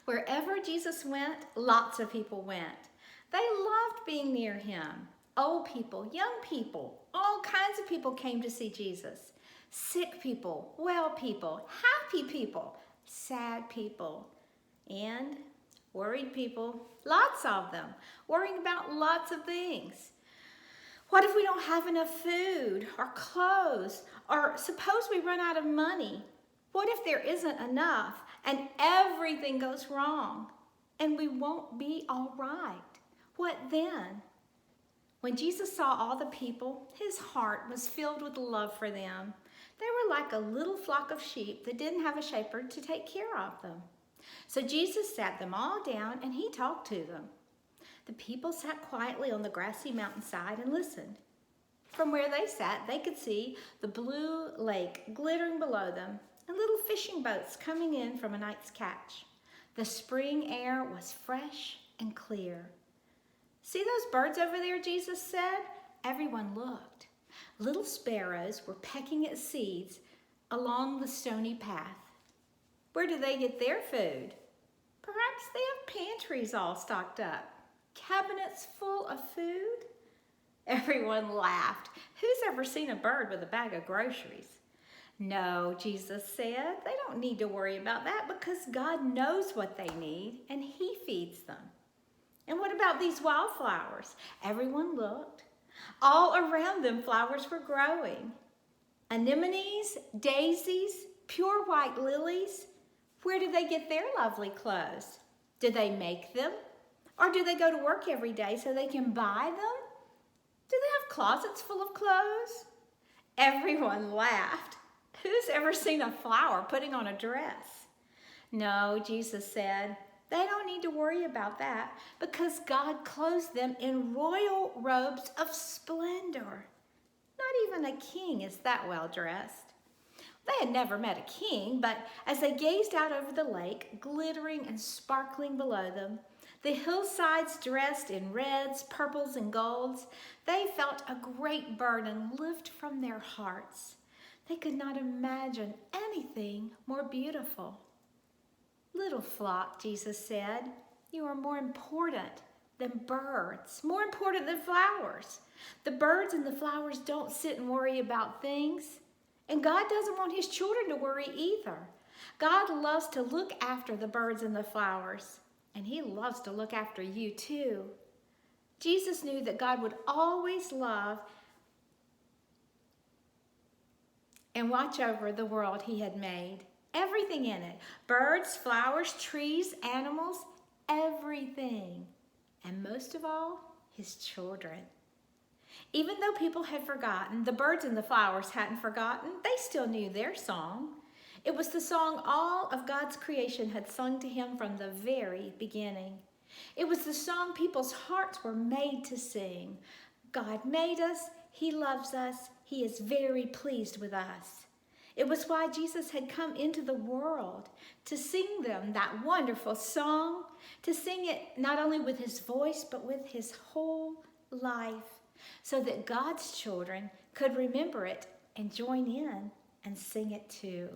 Wherever Jesus went, lots of people went. They loved being near him. Old people, young people, all kinds of people came to see Jesus. Sick people, well people, happy people, sad people, and worried people, lots of them, worrying about lots of things. What if we don't have enough food or clothes? Or suppose we run out of money? What if there isn't enough and everything goes wrong and we won't be all right? What then? When Jesus saw all the people, his heart was filled with love for them. They were like a little flock of sheep that didn't have a shepherd to take care of them. So Jesus sat them all down and he talked to them. The people sat quietly on the grassy mountainside and listened. From where they sat, they could see the blue lake glittering below them and little fishing boats coming in from a night's catch. The spring air was fresh and clear. "See those birds over there," Jesus said. Everyone looked. Little sparrows were pecking at seeds along the stony path. Where do they get their food? Perhaps they have pantries all stocked up. Cabinets full of food? Everyone laughed. Who's ever seen a bird with a bag of groceries? No, Jesus said, they don't need to worry about that because God knows what they need and he feeds them. And what about these wildflowers? Everyone looked. All around them, flowers were growing. Anemones, daisies, pure white lilies. Where do they get their lovely clothes? Do they make them? Or do they go to work every day so they can buy them? Do they have closets full of clothes? Everyone laughed. Who's ever seen a flower putting on a dress? No, Jesus said, they don't need to worry about that because God clothes them in royal robes of splendor. Not even a king is that well dressed. They had never met a king, but as they gazed out over the lake, glittering and sparkling below them, the hillsides dressed in reds, purples, and golds, they felt a great burden lift from their hearts. They could not imagine anything more beautiful. Little flock, Jesus said, you are more important than birds, more important than flowers. The birds and the flowers don't sit and worry about things. And God doesn't want his children to worry either. God loves to look after the birds and the flowers. And he loves to look after you too. Jesus knew that God would always love and watch over the world he had made. Everything in it. Birds, flowers, trees, animals, everything. And most of all, his children. Even though people had forgotten, the birds and the flowers hadn't forgotten. They still knew their song. It was the song all of God's creation had sung to him from the very beginning. It was the song people's hearts were made to sing. God made us, he loves us, he is very pleased with us. It was why Jesus had come into the world to sing them that wonderful song, to sing it not only with his voice, but with his whole life, so that God's children could remember it and join in and sing it too.